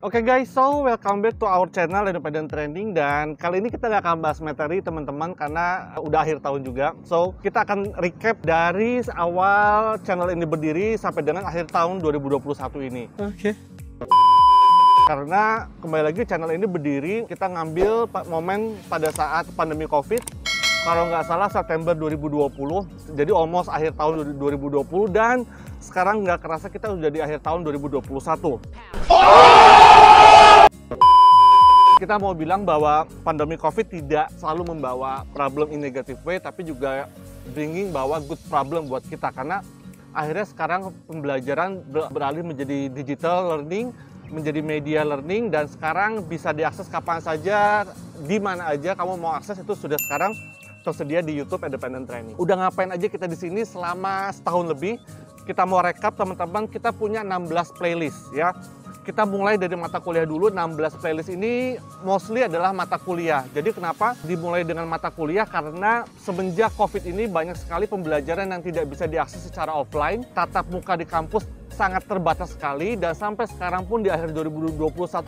Oke guys, so welcome back to our channel Independent Trending. Dan kali ini kita nggak akan bahas materi teman-teman karena udah akhir tahun juga. So kita akan recap dari awal channel ini berdiri sampai dengan akhir tahun 2021 ini. Oke. Karena kembali lagi channel ini berdiri, kita ngambil momen pada saat pandemi COVID. Kalau nggak salah September 2020, jadi almost akhir tahun 2020, dan sekarang nggak kerasa kita udah di akhir tahun 2021. Kita mau bilang bahwa pandemi COVID tidak selalu membawa problem in negative way, tapi juga bringing bawa good problem buat kita. Karena akhirnya sekarang pembelajaran beralih menjadi digital learning, menjadi media learning, dan sekarang bisa diakses kapan saja, di mana aja kamu mau akses itu sudah sekarang tersedia di YouTube Independent Training. Udah ngapain aja kita di sini selama setahun lebih? Kita mau recap teman-teman, kita punya 16 playlist ya. Kita mulai dari mata kuliah dulu. 16 playlist ini mostly adalah mata kuliah. Jadi kenapa dimulai dengan mata kuliah? Karena semenjak COVID ini banyak sekali pembelajaran yang tidak bisa diakses secara offline. Tatap muka di kampus sangat terbatas sekali, dan sampai sekarang pun di akhir 2021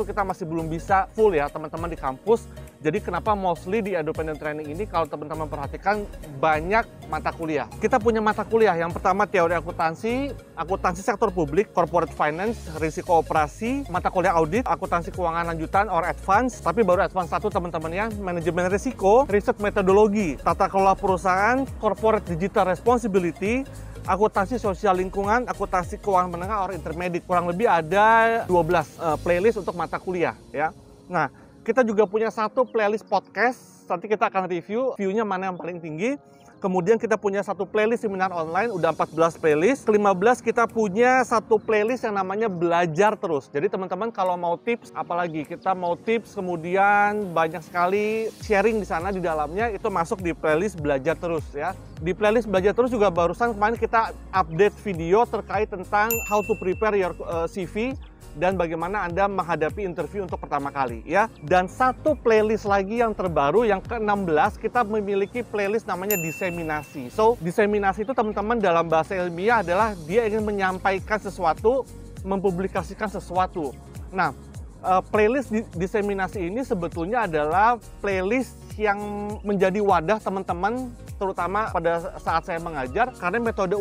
kita masih belum bisa full ya teman-teman di kampus. Jadi kenapa mostly di Independent Training ini kalau teman-teman perhatikan banyak mata kuliah. Kita punya mata kuliah yang pertama teori akuntansi, akuntansi sektor publik, corporate finance, risiko operasi, mata kuliah audit, akuntansi keuangan lanjutan or advance, tapi baru advance 1 teman-teman ya, manajemen risiko, riset metodologi, tata kelola perusahaan, corporate digital responsibility, akuntansi sosial lingkungan, akuntansi keuangan menengah or intermediate. Kurang lebih ada 12 playlist untuk mata kuliah ya. Nah, kita juga punya satu playlist podcast, nanti kita akan review view-nya mana yang paling tinggi. Kemudian kita punya satu playlist seminar online, udah 14 playlist. Ke-15 kita punya satu playlist yang namanya belajar terus. Jadi teman-teman kalau mau tips, apalagi kita mau tips, kemudian banyak sekali sharing di sana di dalamnya, itu masuk di playlist belajar terus ya. Di playlist belajar terus juga barusan kemarin kita update video terkait tentang how to prepare your CV dan bagaimana Anda menghadapi interview untuk pertama kali ya. Dan satu playlist lagi yang terbaru, yang ke-16, kita memiliki playlist namanya diseminasi. So, diseminasi itu teman-teman dalam bahasa ilmiah adalah dia ingin menyampaikan sesuatu, mempublikasikan sesuatu. Nah, playlist diseminasi ini sebetulnya adalah playlist yang menjadi wadah teman-teman, terutama pada saat saya mengajar, karena metode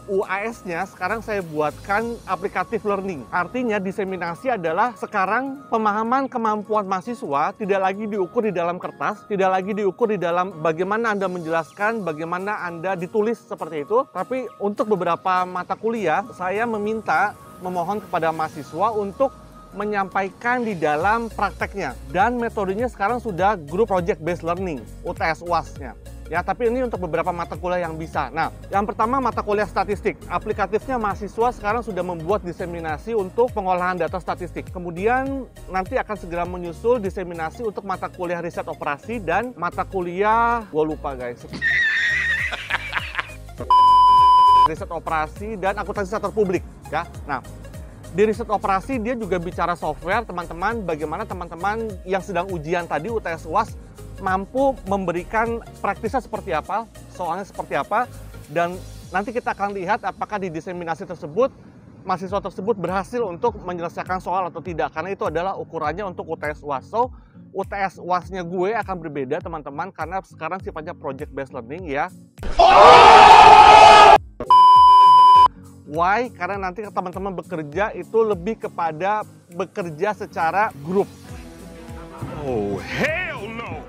UAS-nya sekarang saya buatkan aplikatif learning. Artinya diseminasi adalah sekarang pemahaman kemampuan mahasiswa tidak lagi diukur di dalam kertas, tidak lagi diukur di dalam bagaimana Anda menjelaskan, bagaimana Anda ditulis seperti itu, tapi untuk beberapa mata kuliah saya memohon kepada mahasiswa untuk menyampaikan di dalam prakteknya, dan metodenya sekarang sudah group project based learning, UTS UAS-nya ya. Tapi ini untuk beberapa mata kuliah yang bisa. Nah, yang pertama mata kuliah statistik, aplikatifnya mahasiswa sekarang sudah membuat diseminasi untuk pengolahan data statistik. Kemudian nanti akan segera menyusul diseminasi untuk mata kuliah riset operasi dan mata kuliah, gue lupa guys, riset operasi dan akuntansi sektor publik ya. Nah, di riset operasi dia juga bicara software teman-teman, bagaimana teman-teman yang sedang ujian tadi UTS UAS mampu memberikan praktisnya seperti apa, soalnya seperti apa, dan nanti kita akan lihat apakah di diseminasi tersebut mahasiswa tersebut berhasil untuk menyelesaikan soal atau tidak, karena itu adalah ukurannya untuk UTS UAS. So, UTS UAS-nya gue akan berbeda teman-teman karena sekarang sifatnya project based learning ya. Why? Karena nanti teman-teman bekerja itu lebih kepada bekerja secara grup. Oh, hell no!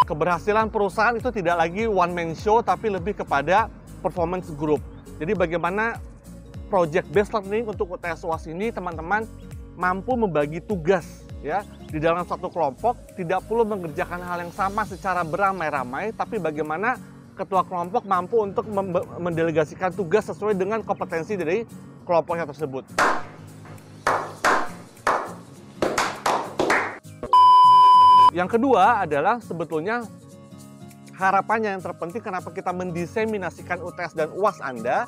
Keberhasilan perusahaan itu tidak lagi one man show, tapi lebih kepada performance group. Jadi bagaimana project based learning untuk UTS UAS ini teman-teman mampu membagi tugas ya di dalam satu kelompok, tidak perlu mengerjakan hal yang sama secara beramai-ramai, tapi bagaimana ketua kelompok mampu untuk mendelegasikan tugas sesuai dengan kompetensi dari kelompoknya tersebut. Yang kedua adalah sebetulnya harapannya yang terpenting kenapa kita mendiseminasikan UTS dan UAS Anda,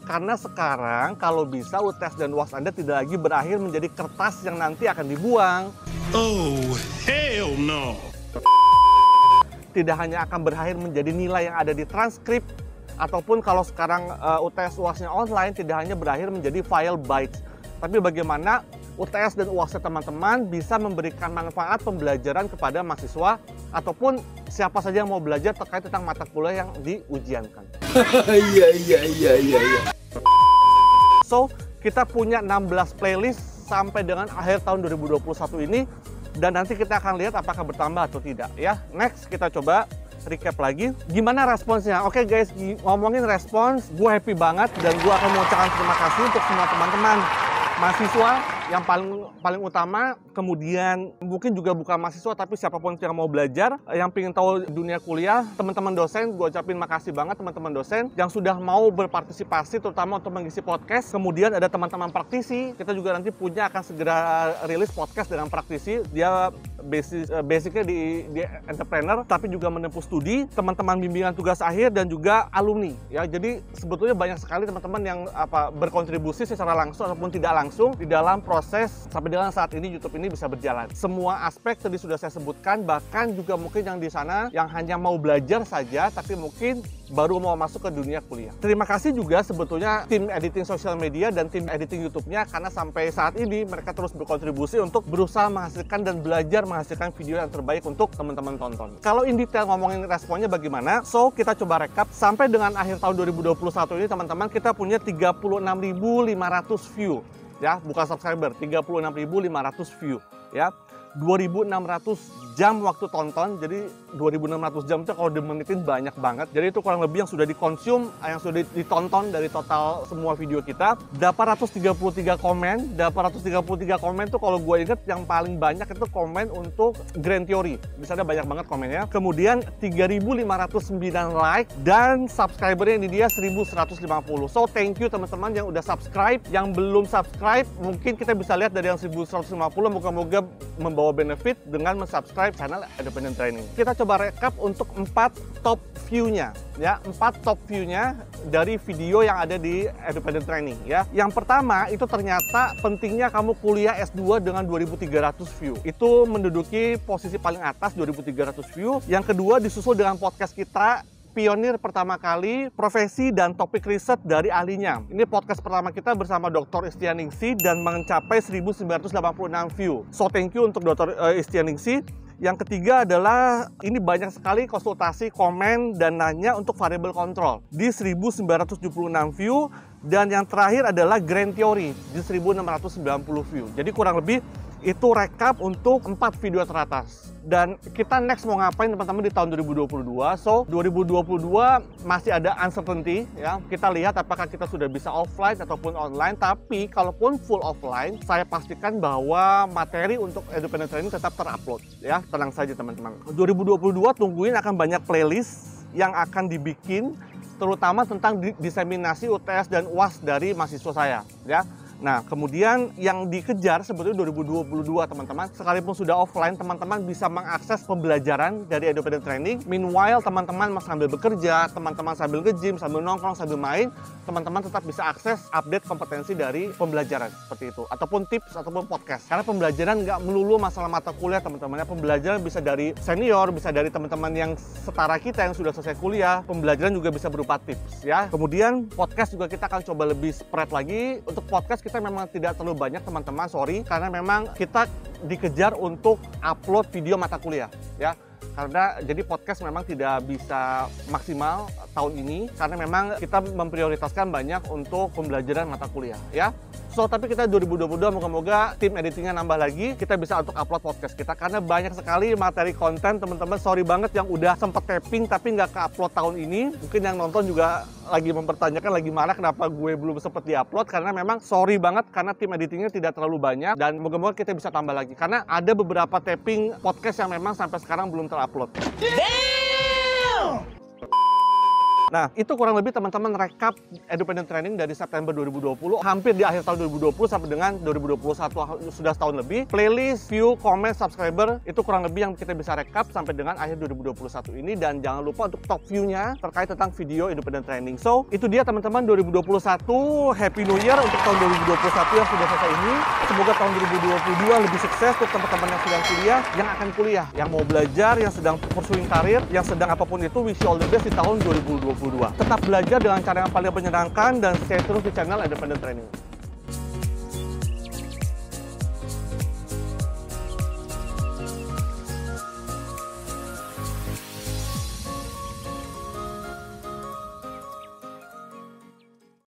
karena sekarang kalau bisa UTS dan UAS Anda tidak lagi berakhir menjadi kertas yang nanti akan dibuang. Oh, hell no! Tidak hanya akan berakhir menjadi nilai yang ada di transkrip, ataupun kalau sekarang UTS UAS-nya online tidak hanya berakhir menjadi file bytes, tapi bagaimana UTS dan UAS teman-teman bisa memberikan manfaat pembelajaran kepada mahasiswa ataupun siapa saja yang mau belajar terkait tentang mata kuliah yang diujiankan. Iya. So, kita punya 16 playlist sampai dengan akhir tahun 2021 ini dan nanti kita akan lihat apakah bertambah atau tidak ya. Next kita coba recap lagi gimana responsnya. Oke guys, ngomongin respons, gue happy banget dan gue akan mengucapkan terima kasih untuk semua teman-teman mahasiswa yang paling utama, kemudian mungkin juga bukan mahasiswa tapi siapapun yang mau belajar, yang pengen tahu dunia kuliah, teman-teman dosen, gue ucapin makasih banget teman-teman dosen yang sudah mau berpartisipasi terutama untuk mengisi podcast. Kemudian ada teman-teman praktisi, kita juga nanti akan segera rilis podcast dengan praktisi, dia basicnya di entrepreneur tapi juga menempuh studi, teman-teman bimbingan tugas akhir dan juga alumni ya. Jadi sebetulnya banyak sekali teman-teman yang berkontribusi secara langsung ataupun tidak langsung di dalam proses sampai dengan saat ini YouTube ini bisa berjalan. Semua aspek tadi sudah saya sebutkan, bahkan juga mungkin yang di sana yang hanya mau belajar saja tapi mungkin baru mau masuk ke dunia kuliah. Terima kasih juga sebetulnya tim editing sosial media dan tim editing YouTube-nya karena sampai saat ini mereka terus berkontribusi untuk berusaha menghasilkan dan belajar menghasilkan video yang terbaik untuk teman-teman tonton. Kalau in detail ngomongin responnya bagaimana, so kita coba rekap sampai dengan akhir tahun 2021 ini teman-teman kita punya 36.500 view ya, bukan subscriber, 36.500 view ya. 2.600 jam waktu tonton, jadi 2.600 jam itu kalau dimenitin banyak banget. Jadi itu kurang lebih yang sudah dikonsum, yang sudah ditonton dari total semua video kita. 833 komen, 833 komen tuh kalau gue inget yang paling banyak itu komen untuk Grand Theory. Bisa ada banyak banget komennya. Kemudian 3.509 like dan subscribernya ini dia 1.150. So thank you teman-teman yang udah subscribe. Yang belum subscribe mungkin kita bisa lihat dari yang 1.150 moga-moga membawa benefit dengan mensubscribe channel Independent Training. Kita coba rekap untuk 4 top view-nya ya, 4 top view-nya dari video yang ada di Independent Training ya. Yang pertama itu ternyata pentingnya kamu kuliah S2 dengan 2.300 view. Itu menduduki posisi paling atas 2.300 view. Yang kedua disusul dengan podcast kita pionir pertama kali profesi dan topik riset dari ahlinya. Ini podcast pertama kita bersama Dr. Istianingsih dan mencapai 1986 view. So thank you untuk Dr. Istianingsih. Yang ketiga adalah ini banyak sekali konsultasi, komen, dan nanya untuk variable control di 1976 view. Dan yang terakhir adalah Grand Theory di 1690 view. Jadi kurang lebih itu rekap untuk 4 video teratas. Dan kita next mau ngapain teman-teman di tahun 2022. So 2022 masih ada uncertainty ya. Kita lihat apakah kita sudah bisa offline ataupun online. Tapi kalaupun full offline, saya pastikan bahwa materi untuk Independent Training tetap terupload ya. Tenang saja teman-teman. 2022 tungguin akan banyak playlist yang akan dibikin terutama tentang diseminasi UTS dan UAS dari mahasiswa saya ya. Nah, kemudian yang dikejar sebetulnya 2022 teman-teman, sekalipun sudah offline, teman-teman bisa mengakses pembelajaran dari Independent Training. Meanwhile, teman-teman sambil bekerja, teman-teman sambil nge-gym, sambil nongkrong, sambil main, teman-teman tetap bisa akses update kompetensi dari pembelajaran seperti itu. Ataupun tips, ataupun podcast. Karena pembelajaran nggak melulu masalah mata kuliah teman-teman. Pembelajaran bisa dari senior, bisa dari teman-teman yang setara kita yang sudah selesai kuliah. Pembelajaran juga bisa berupa tips ya. Kemudian podcast juga kita akan coba lebih spread lagi. Untuk podcast kita memang tidak terlalu banyak teman-teman, sorry, karena memang kita dikejar untuk upload video mata kuliah ya. Karena jadi podcast memang tidak bisa maksimal tahun ini karena memang kita memprioritaskan banyak untuk pembelajaran mata kuliah ya. So, tapi kita 2022 moga-moga tim editingnya nambah lagi, kita bisa untuk upload podcast kita karena banyak sekali materi konten teman-teman. Sorry banget yang udah sempet taping tapi nggak ke-upload tahun ini. Mungkin yang nonton juga lagi mempertanyakan, lagi marah kenapa gue belum sempet di-upload karena memang sorry banget karena tim editingnya tidak terlalu banyak dan moga-moga kita bisa tambah lagi karena ada beberapa taping podcast yang memang sampai sekarang belum terupload. Nah, itu kurang lebih teman-teman rekap Independent Training dari September 2020, hampir di akhir tahun 2020 sampai dengan 2021, sudah setahun lebih. Playlist, view, comment, subscriber, itu kurang lebih yang kita bisa rekap sampai dengan akhir 2021 ini. Dan jangan lupa untuk top view-nya terkait tentang video Independent Training. So, itu dia teman-teman 2021. Happy New Year untuk tahun 2021 yang sudah selesai ini. Semoga tahun 2022 lebih sukses untuk teman-teman yang sedang kuliah, yang akan kuliah, yang mau belajar, yang sedang pursuing karir, yang sedang apapun itu, wish you all the best di tahun 2022. Tetap belajar dengan cara yang paling menyenangkan dan stay terus di channel Independent Training.